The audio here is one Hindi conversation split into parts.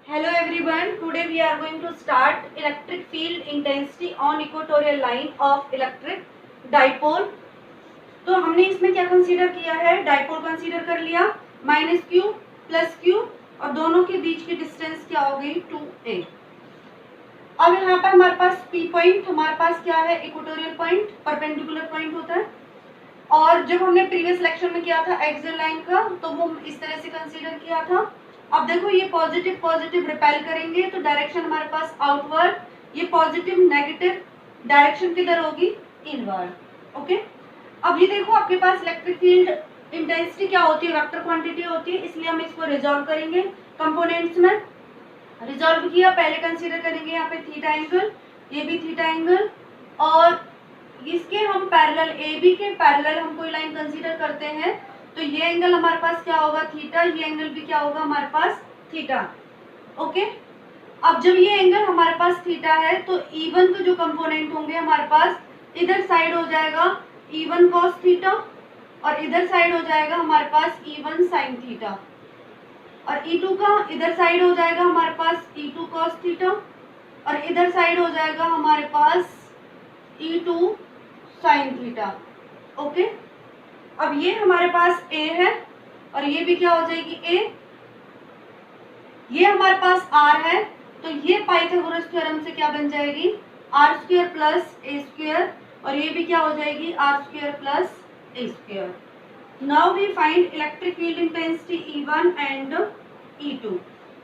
Hello everyone, today we are going to start electric field intensity on equatorial line of electric dipole। तो हमने इसमें क्या कंसीडर किया है, डाइपोल कंसीडर कर लिया, माइनस क्यू प्लस क्यू और दोनों के बीच की डिस्टेंस क्या हो गई 2a। अब यहाँ पर हमारे पास पी पॉइंट, हमारे पास क्या है इक्वेटोरियल पॉइंट, परपेंडिकुलर पॉइंट होता है। और जब हमने प्रीवियस लेक्चर में किया था एक्सियल लाइन का तो वो इस तरह से कंसीडर किया था। अब देखो ये पॉजिटिव पॉजिटिव रिपेल करेंगे तो डायरेक्शन हमारे पास आउटवर्ड, ये पॉजिटिव नेगेटिव डायरेक्शन किधर होगी, इनवर्ड। ओके, अब ये देखो आपके पास इलेक्ट्रिक फील्ड इंटेंसिटी क्या होती है, वेक्टर क्वांटिटी होती है, इसलिए हम इसको रिजॉल्व करेंगे कंपोनेंट्स में। रिजॉल्व किया, पहले कंसीडर करेंगे यहाँ पे थीटा एंगल, ये भी थीटा एंगल, और इसके हम पैरेलल ए बी के पैरेलल हम कोई लाइन कंसीडर करते हैं तो ये एंगल हमारे पास क्या होगा थीटा, ये एंगल भी क्या होगा हमारे पास थीटा। ओके, अब जब ये एंगल हमारे पास थीटा है तो E1 के जो कंपोनेंट होंगे हमारे पास, इधर साइड हो जाएगा E1 cos थीटा और इधर साइड हो जाएगा हमारे पास E1 sin थीटा, और E2 का इधर साइड हो जाएगा हमारे पास E2 cos थीटा और इधर साइड हो जाएगा हमारे पास E2 sin थीटा। ओके, अब ये हमारे पास A है और ये भी क्या हो जाएगी A, ये हमारे पास R है तो ये पाइथागोरस थ्योरम से क्या बन जाएगी r square plus a square, और ये भी क्या हो जाएगी r square plus a square. Now we find electric field intensity E1 and E2।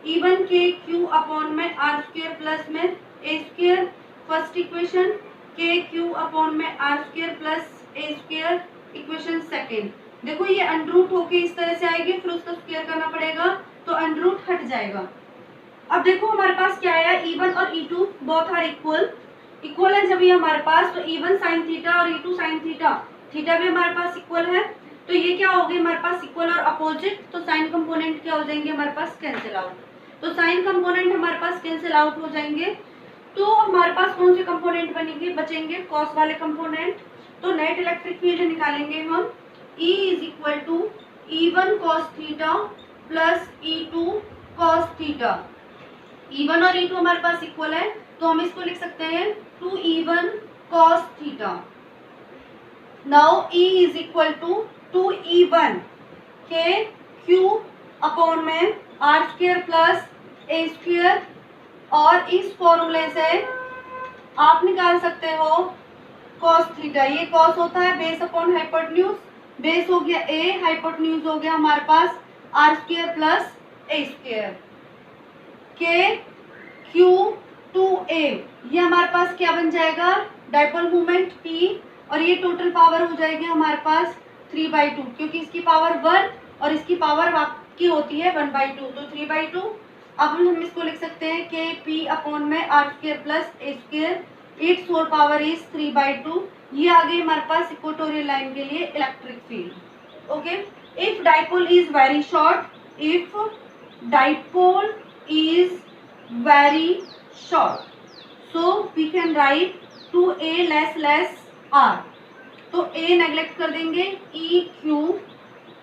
E1 के Q अपॉन में आर स्क्वायर प्लस में ए स्क्वायर फर्स्ट इक्वेशन, के Q अपॉन में r square plus a square equation second. देखो ये अंडरूट होके इस तरह से आएगी, फिर उसका स्क्वायर करना पड़ेगा तो अंडरूट हट जाएगा। अब देखो हमारे पास क्या है E1 और E2 both are equal, equal है जब ये हमारे पास, तो E1 sin थीटा और E2 sin थीटा, थीटा भी हमारे पास इक्वल है तो ये क्या हो गई हमारे पास इक्वल और अपोजिट, तो साइन कंपोनेंट क्या हो जाएंगे हमारे पास कैंसिल आउट, तो साइन कंपोनेंट हमारे पास कैंसिल आउट हो जाएंगे। तो हमारे पास कौन से कंपोनेंट बनेंगे, बचेंगे कॉस वाले कंपोनेंट। तो नेट इलेक्ट्रिक फील्ड निकालेंगे हम, E is equal to E1 cos theta plus E2 cos theta. E1 और E2 हमारे पास इक्वल है तो हम इसको लिख सकते हैं 2E1 cos theta. Now E is equal to 2E1 के Q अपॉन में r square plus a square, और इस फॉर्मूले से आप निकाल सकते हो cos थीटा, ये cos होता है बेस अपॉन हाइपोटेन्यूज, बेस हो गया a, हाइपोटेन्यूज हो गया हमारे पास r square plus a square, के Q 2a, ये हमारे पास क्या बन जाएगा डाइपोल मोमेंट P, और ये टोटल पावर हो जाएगी हमारे पास 3/2, क्योंकि इसकी पावर 1 और इसकी पावर आपकी होती है 1/2, तो 3/2। अब हम इसको लिख सकते हैं के P अपॉन में r square plus a square, it's whole power is 3/2। ये आ गई हमारे पास इक्वेटोरियल लाइन के लिए electric field. Okay, if dipole is very short, if dipole is very short, so we can write 2a less less r, तो a नेग्लेक्ट कर देंगे, E Q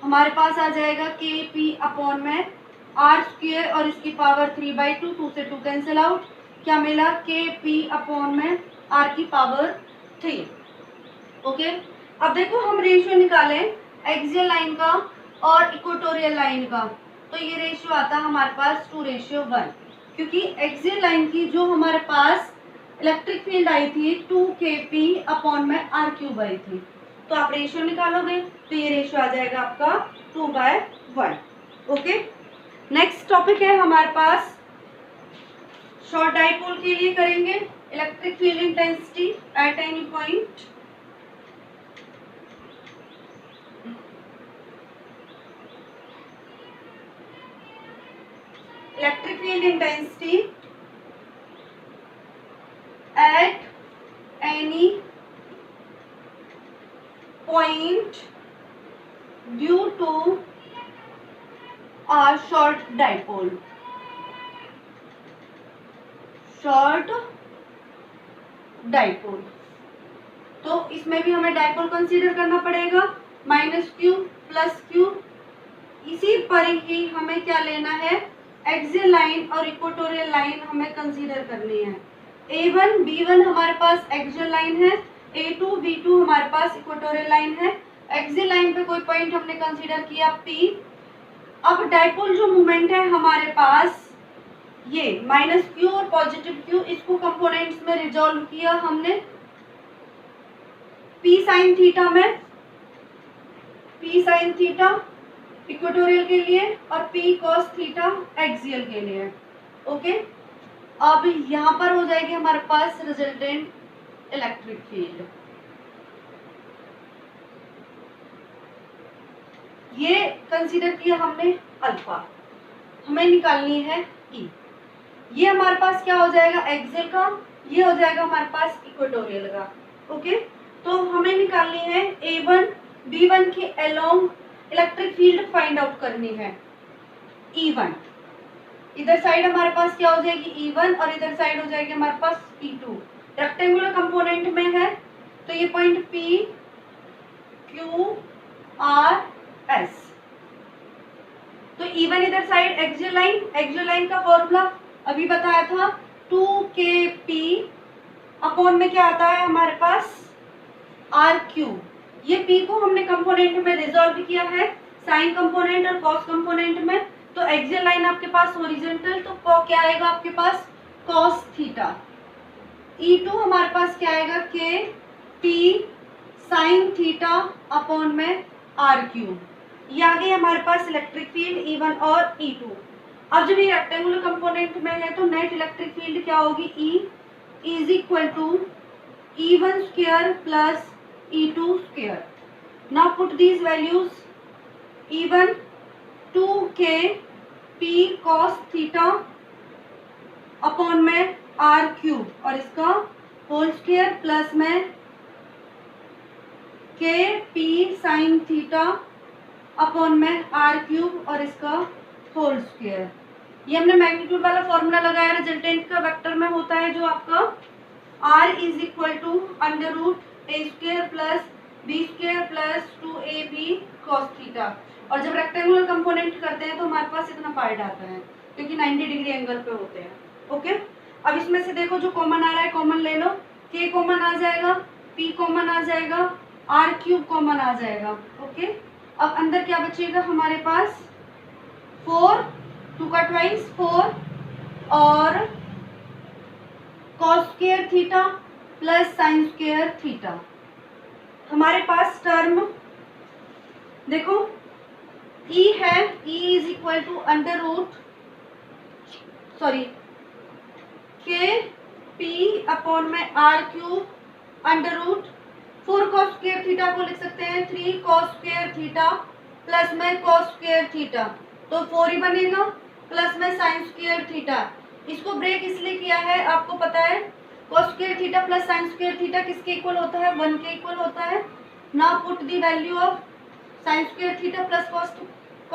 हमारे पास आ जाएगा के P अपॉन में आर स्क्वायर और इसकी पावर 3/2, 2 से 2 कैंसिल आउट, क्या मिला के P अपॉन में r की पावर 3। ओके, अब देखो हम रेशियो निकालें एक्सियल लाइन का और इक्वेटोरियल लाइन का, तो ये रेशियो आता है हमारे पास 2:1, क्योंकि एक्सियल लाइन की जो हमारे पास इलेक्ट्रिक फील्ड आई थी 2kP अपॉन में r³ आई थी, तो आप रेशियो निकालोगे तो ये रेशियो आ जाएगा आपका 2/1। ओके, नेक्स्ट टॉपिक है हमारे पास शॉर्ट डाइपोल के लिए करेंगे electric field intensity at any point. Electric field intensity at any point due to a short dipole, short dipole, तो इसमें भी हमें डाइपोल कंसीडर करना पड़ेगा, -q + q, इसी पर ही हमें क्या लेना है एक्सियल लाइन और इक्वेटोरियल लाइन हमें कंसीडर करनी है। A1 B1 हमारे पास एक्सियल लाइन है, A2 B2 हमारे पास इक्वेटोरियल लाइन है। एक्सियल लाइन पे कोई पॉइंट हमने कंसीडर किया P। अब डाइपोल जो मोमेंट है हमारे पास ये -q और पॉजिटिव q, इसको कंपोनेंट्स में रिजॉल्व किया हमने P साइन थीटा में, P साइन थीटा इक्वेटोरियल के लिए और P कॉस थीटा एक्सियल के लिए। ओके, अब यहाँ पर हो जाएगी हमारे पास रिजल्टेंट इलेक्ट्रिक फील्ड। ये कंसीडर किया हमने अल्फा, हमें निकालनी है ई। ये हमारे पास क्या हो जाएगा एक्सियल का, ये हो जाएगा हमारे पास इक्वेटोरियल का। ओके, तो हमें निकालनी है A1 B1 के along electric field find out करनी है E1। इधर साइड हमारे पास क्या हो जाएगी E1 और इधर साइड हो जाएगी हमारे पास E2। रेक्टेंगुलर कंपोनेंट में है तो ये point P Q R S। तो E1 इधर साइड एक्सियल लाइन का फॉर्मूला अभी बताया था 2kP अपॉन में क्या आता है हमारे पास RQ। ये P को हमने कंपोनेंट में रिजॉल्व किया है साइन कंपोनेंट और कॉस कंपोनेंट में। तो एक्सियल लाइन आपके पास हॉरिजॉन्टल, तो क्या आएगा आपके पास कॉस थीटा। E2 हमारे पास क्या आएगा KP साइन थीटा अपॉन में RQ। ये आ गई हमारे पास इलेक्ट्रिक फील्ड E1 और E2। अब जब ये रेक्टेंगुलर कंपोनेंट में है तो नेट इलेक्ट्रिक फील्ड क्या होगी E is equal to E1 square plus E2 square. Now put these values, E1 2kP cos theta upon में RQ और इसका होल स्क्वायर प्लस में KP साइन थीटा अपॉन में RQ और इसका होल स्क्वायर। ये हमने मैग्नीट्यूड वाला फॉर्मूला लगाया, रिजल्टेंट का वेक्टर में होता है जो आपका R is equal to under root A square plus B square plus 2AB cos theta. और जब रेक्टेंगुलर कंपोनेंट करते हैं तो हमारे पास इतना पार्ट आता है क्योंकि 90 डिग्री एंगल पे होते हैं। ओके, अब इसमें से देखो जो कॉमन आ रहा है कॉमन ले लो, K कॉमन आ जाएगा, P कॉमन आ जाएगा, R क्यूब कॉमन आ जाएगा। ओके, अब अंदर क्या बचेगा हमारे पास 4, 2 का ट्वाइस 4 और cos square theta plus sine square theta. हमारे पास टर्म देखो E है, E is equal to under root KP upon में R cube under root 4 cos square theta को लिख सकते हैं 3 cos स्क्वायर थीटा प्लस में cos स्क्वायर थीटा, तो 4 ही बनेगा प्लस में साइन स्क्वायर थीटा। इसको ब्रेक इसलिए किया है, आपको पता है cos square theta plus sine square theta किसके इक्वल होता है 1 के इक्वल होता है। Now put the value of sine square theta plus cos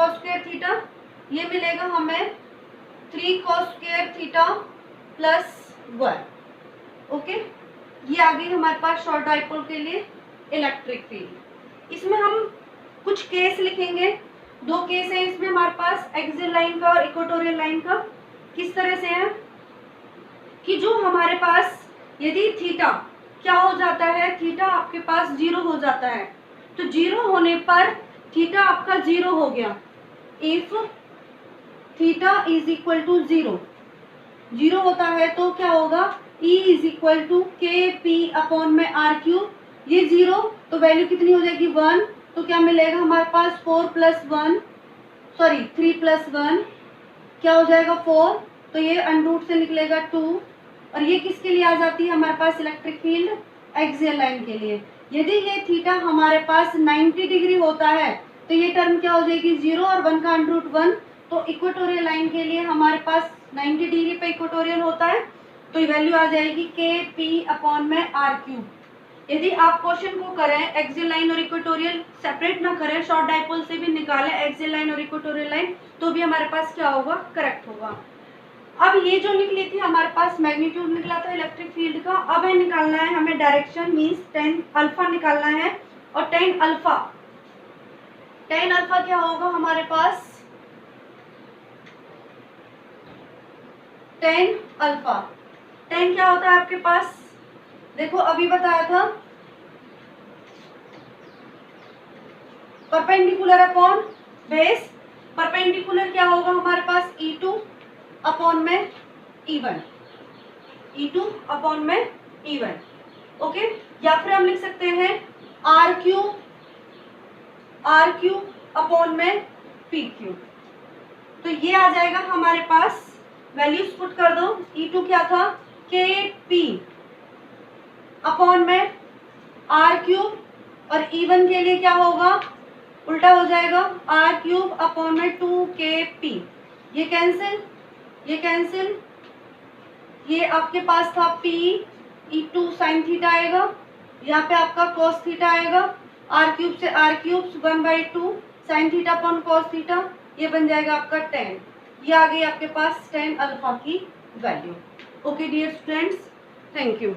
square theta, ये मिलेगा हमें 3 cos square theta plus 1। Okay, ये आ गई हमारे पास शॉर्ट डाइपोल के लिए इलेक्ट्रिक फील्ड। इसमें हम कुछ केस लिखेंगे, 2 केस है इसमें हमारे पास एक्सियल लाइन का और इक्वेटोरियल लाइन का। किस तरह से है कि जो हमारे पास यदि थीटा क्या हो जाता है, थीटा आपके पास 0 हो जाता है, तो 0 होने पर थीटा आपका 0 हो गया। If theta is equal to 0 होता है तो क्या होगा E is equal to KP upon में R क्यूब। ये 0 तो वैल्यू कितनी हो जाएगी 1, तो क्या मिलेगा हमारे पास 3 प्लस 1 क्या हो जाएगा 4, तो ये अंडरूट से निकलेगा 2। और ये किसके लिए आ जाती है हमारे पास इलेक्ट्रिक फील्ड एक्सियल लाइन के लिए। यदि ये थीटा हमारे पास 90 डिग्री होता है तो ये टर्म क्या हो जाएगी 0 और 1 का अंडरूट 1। तो इक्वेटोरियल लाइन के लिए हमारे पास 90 डिग्री पे इक्वेटोरियल होता है तो ये वैल्यू आ जाएगी KP अपॉन में R क्यूब। यदि आप क्वेश्चन को करें एक्सियल लाइन और इक्वेटोरियल सेपरेट ना करें, शॉर्ट डाइपोल से भी निकालें एक्सियल लाइन और इक्वेटोरियल लाइन, तो भी हमारे पास क्या होगा करेक्ट होगा। अब ये जो निकली थी हमारे पास मैग्नीट्यूड निकला था इलेक्ट्रिक फील्ड का, अब है निकालना है हमें डायरेक्शन मीन्स tan अल्फा निकालना है। और tan अल्फा क्या होगा हमारे पास टेन अल्फा। टेन क्या होता है आपके पास, देखो अभी बताया था परपेंडिकुलर अपॉन बेस। परपेंडिकुलर क्या होगा हमारे पास E2 अपॉन में E1, E2 अपॉन में E1, ओके। या फिर हम लिख सकते हैं R क्यूब अपॉन में P क्यूब। तो ये आ जाएगा हमारे पास, वैल्यूज पुट कर दो। E2 क्या था KP अपॉन में R क्यूब, और E1 के लिए क्या होगा, उल्टा हो जाएगा R क्यूब अपॉन में 2KP। ये कैंसिल, ये कैंसिल, ये आपके पास था P E2 साइन थीटा आएगा, यहाँ पे आपका कॉस थीटा आएगा, R क्यूब से R cube 1/2 sine theta upon cos theta, ये बन जाएगा आपका 10। ये आ गई आपके पास 10 अल्फा की value. Okay dear students, thank you.